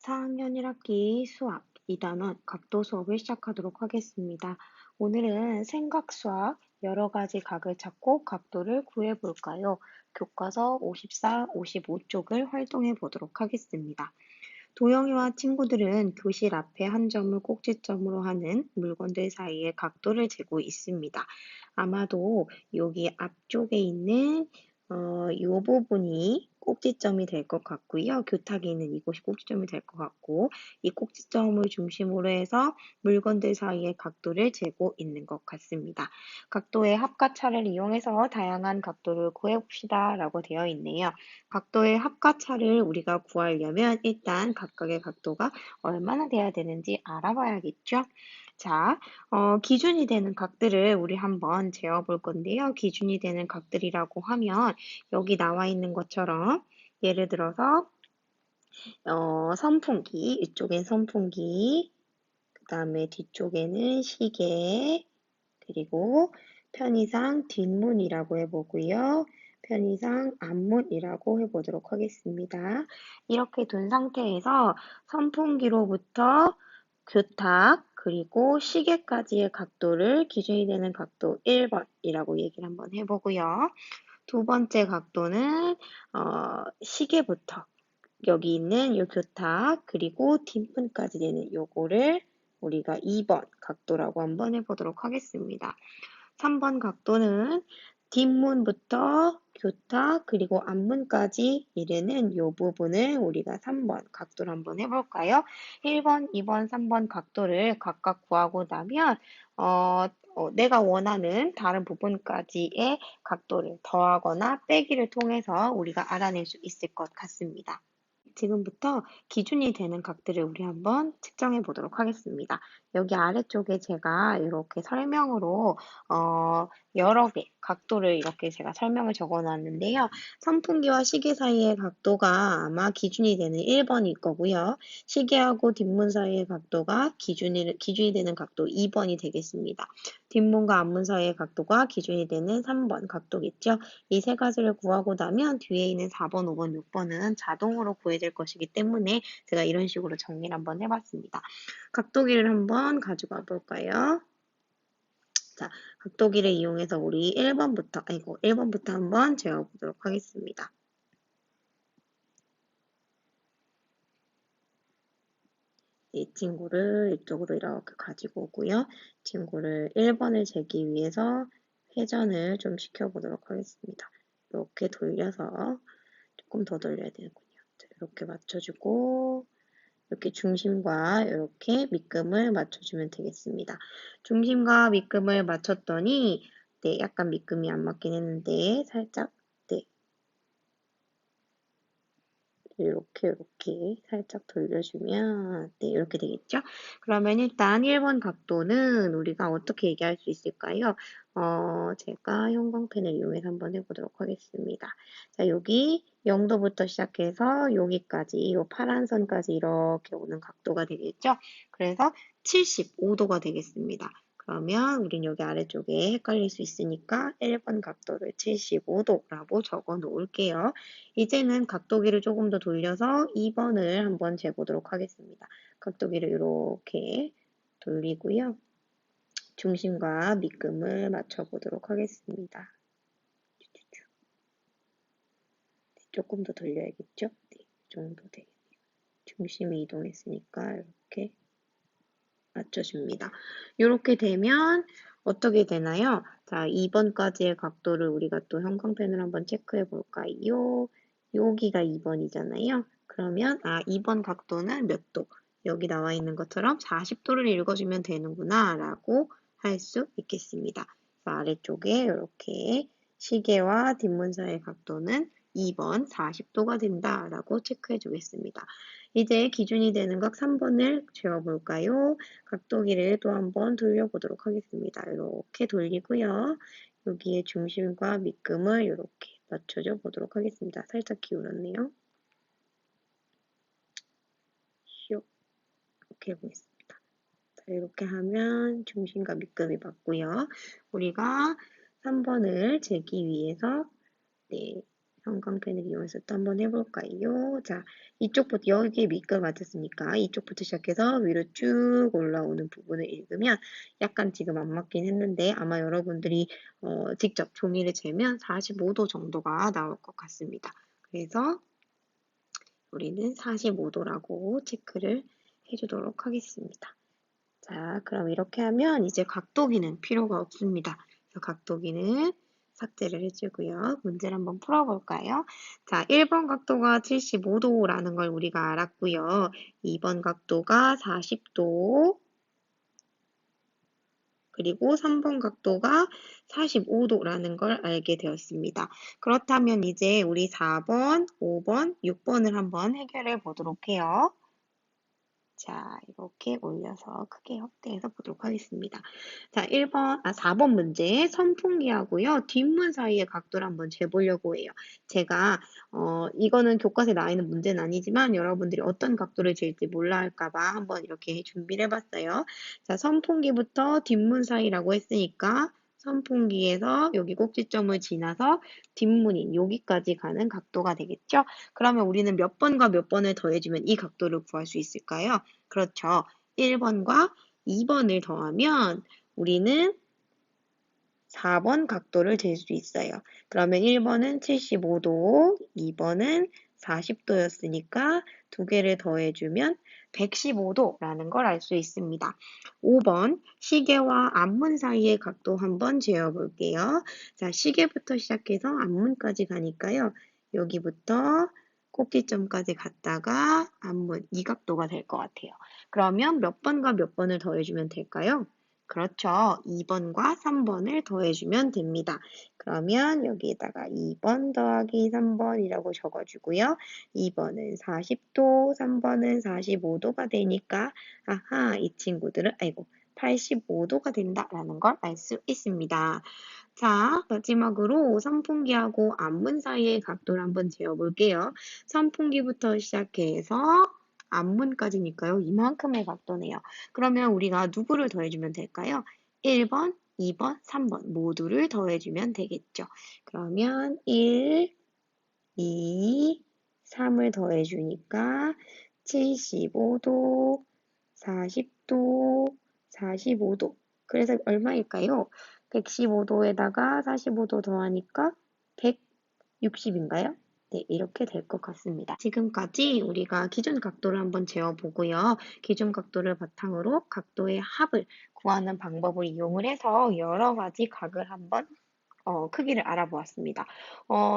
4학년 1학기 수학 2단원 각도 수업을 시작하도록 하겠습니다. 오늘은 생각수학 여러 가지 각을 찾고 각도를 구해 볼까요? 교과서 54, 55쪽을 활동해 보도록 하겠습니다. 도영이와 친구들은 교실 앞에 한 점을 꼭지점으로 하는 물건들 사이의 각도를 재고 있습니다. 아마도 여기 앞쪽에 있는 이 부분이 꼭지점이 될 것 같고요. 교탁에 있는 이곳이 꼭지점이 될 것 같고, 이 꼭지점을 중심으로 해서 물건들 사이의 각도를 재고 있는 것 같습니다. 각도의 합과차를 이용해서 다양한 각도를 구해봅시다 라고 되어 있네요. 각도의 합과차를 우리가 구하려면 일단 각각의 각도가 얼마나 돼야 되는지 알아봐야겠죠? 자, 기준이 되는 각들을 우리 한번 재어볼 건데요. 기준이 되는 각들이라고 하면 여기 나와 있는 것처럼 예를 들어서 선풍기, 이쪽엔 선풍기, 그 다음에 뒤쪽에는 시계, 그리고 편의상 뒷문이라고 해보고요. 편의상 앞문이라고 해보도록 하겠습니다. 이렇게 둔 상태에서 선풍기로부터 교탁, 그리고 시계까지의 각도를 기준이 되는 각도 1번이라고 얘기를 한번 해보고요. 두 번째 각도는 시계부터 여기 있는 이 교탁, 그리고 뒷문까지 되는 요거를 우리가 2번 각도라고 한번 해보도록 하겠습니다. 3번 각도는 뒷문부터 교탁 그리고 앞문까지 이르는 이 부분을 우리가 3번 각도로 한번 해볼까요? 1번, 2번, 3번 각도를 각각 구하고 나면 내가 원하는 다른 부분까지의 각도를 더하거나 빼기를 통해서 우리가 알아낼 수 있을 것 같습니다. 지금부터 기준이 되는 각들을 우리 한번 측정해 보도록 하겠습니다. 여기 아래쪽에 제가 이렇게 설명으로 여러 개 각도를 이렇게 제가 설명을 적어 놨는데요. 선풍기와 시계 사이의 각도가 아마 기준이 되는 1번일 거고요. 시계하고 뒷문 사이의 각도가 기준이 되는 각도 2번이 되겠습니다. 뒷문과 앞문 사이의 각도가 기준이 되는 3번 각도겠죠. 이 세 가지를 구하고 나면 뒤에 있는 4번, 5번, 6번은 자동으로 구해질 것이기 때문에 제가 이런 식으로 정리를 한번 해봤습니다. 각도기를 한번 가져가 볼까요? 자, 각도기를 이용해서 우리 1번부터 한번 재어보도록 하겠습니다. 이 친구를 이쪽으로 이렇게 가지고 오고요. 친구를 1번을 재기 위해서 회전을 좀 시켜보도록 하겠습니다. 이렇게 돌려서 조금 더 돌려야 되는군요. 이렇게 맞춰주고 이렇게 중심과 이렇게 밑금을 맞춰주면 되겠습니다. 중심과 밑금을 맞췄더니 네, 약간 밑금이 안 맞긴 했는데 살짝 네, 이렇게 살짝 돌려주면 네, 이렇게 되겠죠? 그러면 일단 1번 각도는 우리가 어떻게 얘기할 수 있을까요? 제가 형광펜을 이용해서 한번 해보도록 하겠습니다. 자, 여기 0도부터 시작해서 여기까지, 이 파란 선까지 이렇게 오는 각도가 되겠죠? 그래서 75도가 되겠습니다. 그러면 우린 여기 아래쪽에 헷갈릴 수 있으니까 1번 각도를 75도라고 적어 놓을게요. 이제는 각도기를 조금 더 돌려서 2번을 한번 재보도록 하겠습니다. 각도기를 이렇게 돌리고요. 중심과 밑금을 맞춰보도록 하겠습니다. 조금 더 돌려야겠죠? 네, 이 정도 되겠네요. 중심이 이동했으니까 이렇게 맞춰줍니다. 이렇게 되면 어떻게 되나요? 자, 2번까지의 각도를 우리가 또 형광펜을 한번 체크해 볼까요? 여기가 2번이잖아요. 그러면 2번 각도는 몇 도? 여기 나와 있는 것처럼 40도를 읽어주면 되는구나 라고 할 수 있겠습니다. 아래쪽에 이렇게 시계와 뒷문 사이의 각도는 2번 40도가 된다라고 체크해 주겠습니다. 이제 기준이 되는 각 3번을 재어볼까요? 각도기를 또 한번 돌려보도록 하겠습니다. 이렇게 돌리고요. 여기에 중심과 밑금을 이렇게 맞춰줘 보도록 하겠습니다. 살짝 기울었네요. 슉 이렇게 해보겠습니다. 자, 이렇게 하면 중심과 밑금이 맞고요. 우리가 3번을 재기 위해서 네, 형광펜을 이용해서 또 한번 해볼까요? 자, 이쪽부터 여기에 밑글 맞았으니까 이쪽부터 시작해서 위로 쭉 올라오는 부분을 읽으면 약간 지금 안 맞긴 했는데 아마 여러분들이 직접 종이를 재면 45도 정도가 나올 것 같습니다. 그래서 우리는 45도라고 체크를 해주도록 하겠습니다. 자, 그럼 이렇게 하면 이제 각도기는 필요가 없습니다. 그래서 각도기는 삭제를 해주고요. 문제를 한번 풀어볼까요? 자, 1번 각도가 75도라는 걸 우리가 알았고요. 2번 각도가 40도, 그리고 3번 각도가 45도라는 걸 알게 되었습니다. 그렇다면 이제 우리 4번, 5번, 6번을 한번 해결해 보도록 해요. 자, 이렇게 올려서 크게 확대해서 보도록 하겠습니다. 자, 4번 문제 선풍기하고요. 뒷문 사이의 각도를 한번 재보려고 해요. 제가 이거는 교과서에 나와 있는 문제는 아니지만 여러분들이 어떤 각도를 재일지 몰라 할까 봐 한번 이렇게 준비를 해봤어요. 자, 선풍기부터 뒷문 사이라고 했으니까 선풍기에서 여기 꼭지점을 지나서 뒷문인 여기까지 가는 각도가 되겠죠? 그러면 우리는 몇 번과 몇 번을 더해주면 이 각도를 구할 수 있을까요? 그렇죠. 1번과 2번을 더하면 우리는 4번 각도를 잴 수 있어요. 그러면 1번은 75도, 2번은 40도였으니까 두 개를 더해주면 115도라는 걸 알 수 있습니다. 5번 시계와 앞문 사이의 각도 한번 재어볼게요. 자, 시계부터 시작해서 앞문까지 가니까요. 여기부터 꼭지점까지 갔다가 앞문 이 각도가 될 것 같아요. 그러면 몇 번과 몇 번을 더해주면 될까요? 그렇죠. 2번과 3번을 더해주면 됩니다. 그러면 여기에다가 2번 더하기 3번이라고 적어주고요. 2번은 40도, 3번은 45도가 되니까 아하, 이 친구들은 85도가 된다라는 걸 알 수 있습니다. 자, 마지막으로 선풍기하고 앞문 사이의 각도를 한번 재어볼게요. 선풍기부터 시작해서 앞문까지니까요. 이만큼의 각도네요. 그러면 우리가 누구를 더해주면 될까요? 1번, 2번, 3번 모두를 더해주면 되겠죠. 그러면 1, 2, 3을 더해주니까 75도, 40도, 45도. 그래서 얼마일까요? 115도에다가 45도 더하니까 160인가요? 네, 이렇게 될 것 같습니다. 지금까지 우리가 기준 각도를 한번 재어보고요. 기준 각도를 바탕으로 각도의 합을 구하는 방법을 이용을 해서 여러 가지 각을 한번 크기를 알아보았습니다.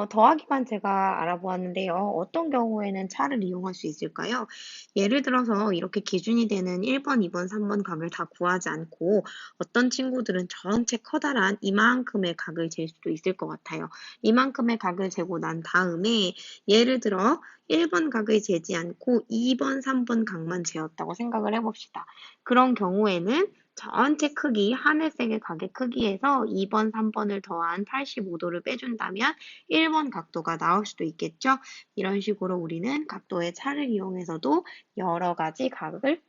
더하기만 제가 알아보았는데요. 어떤 경우에는 차를 이용할 수 있을까요? 예를 들어서 이렇게 기준이 되는 1번, 2번, 3번 각을 다 구하지 않고 어떤 친구들은 전체 커다란 이만큼의 각을 잴 수도 있을 것 같아요. 이만큼의 각을 재고 난 다음에 예를 들어 1번 각을 재지 않고 2번, 3번 각만 재었다고 생각을 해봅시다. 그런 경우에는 전체 크기, 하늘색의 각의 크기에서 2번, 3번을 더한 85도를 빼준다면 1번 각도가 나올 수도 있겠죠? 이런 식으로 우리는 각도의 차를 이용해서도 여러 가지 각의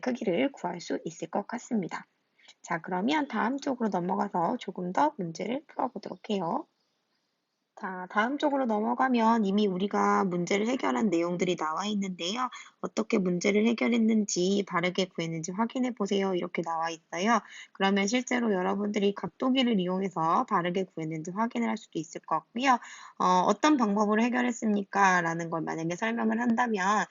크기를 구할 수 있을 것 같습니다. 자, 그러면 다음 쪽으로 넘어가서 조금 더 문제를 풀어보도록 해요. 자, 다음 쪽으로 넘어가면 이미 우리가 문제를 해결한 내용들이 나와 있는데요. 어떻게 문제를 해결했는지 바르게 구했는지 확인해 보세요. 이렇게 나와 있어요. 그러면 실제로 여러분들이 각도기를 이용해서 바르게 구했는지 확인을 할 수도 있을 것 같고요. 어떤 방법으로 해결했습니까? 라는 걸 만약에 설명을 한다면,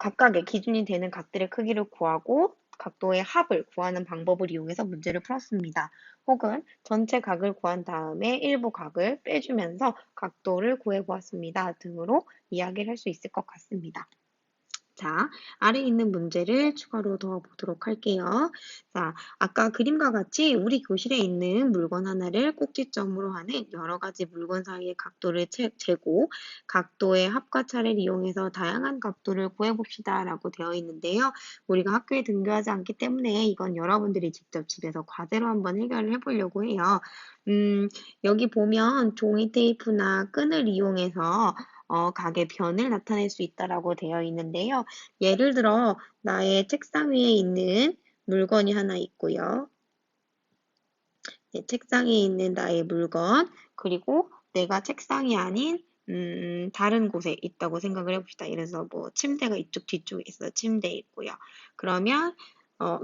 각각의 기준이 되는 각들의 크기를 구하고 각도의 합을 구하는 방법을 이용해서 문제를 풀었습니다. 혹은 전체 각을 구한 다음에 일부 각을 빼주면서 각도를 구해보았습니다. 등으로 이야기를 할 수 있을 것 같습니다. 자, 아래 있는 문제를 추가로 더 보도록 할게요. 자, 아까 그림과 같이 우리 교실에 있는 물건 하나를 꼭지점으로 하는 여러 가지 물건 사이의 각도를 재고 각도의 합과 차를 이용해서 다양한 각도를 구해봅시다 라고 되어 있는데요. 우리가 학교에 등교하지 않기 때문에 이건 여러분들이 직접 집에서 과제로 한번 해결을 해보려고 해요. 여기 보면 종이 테이프나 끈을 이용해서 각의 변을 나타낼 수 있다라고 되어 있는데요. 예를 들어 나의 책상 위에 있는 물건이 하나 있고요. 네, 책상에 있는 나의 물건, 그리고 내가 책상이 아닌 다른 곳에 있다고 생각을 해봅시다. 예를 들어서 뭐 침대가 이쪽 뒤쪽에 있어요. 침대에 있고요. 그러면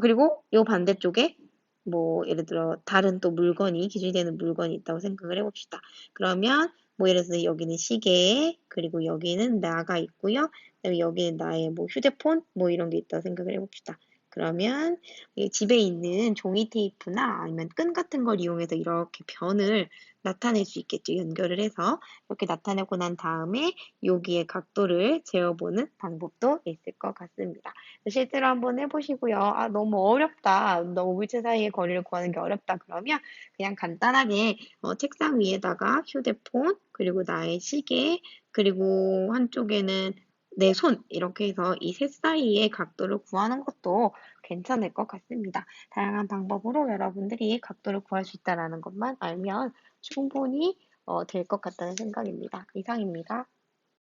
그리고 요 반대쪽에 뭐 예를 들어 다른 또 물건이 기준이 되는 물건이 있다고 생각을 해봅시다. 그러면 뭐 예를 들어서 여기는 시계, 그리고 여기는 나가 있고요. 그다음에 여기는 나의 뭐 휴대폰 뭐 이런 게 있다고 생각을 해봅시다. 그러면 이 집에 있는 종이 테이프나 아니면 끈 같은 걸 이용해서 이렇게 변을 나타낼 수 있겠죠. 연결을 해서 이렇게 나타내고 난 다음에 여기에 각도를 재어보는 방법도 있을 것 같습니다. 실제로 한번 해보시고요. 아, 너무 어렵다. 너무 물체 사이의 거리를 구하는 게 어렵다. 그러면 그냥 간단하게 책상 위에다가 휴대폰, 그리고 나의 시계, 그리고 한쪽에는 내 손, 이렇게 해서 이 셋 사이의 각도를 구하는 것도 괜찮을 것 같습니다. 다양한 방법으로 여러분들이 각도를 구할 수 있다는 것만 알면 충분히 될 것 같다는 생각입니다. 이상입니다.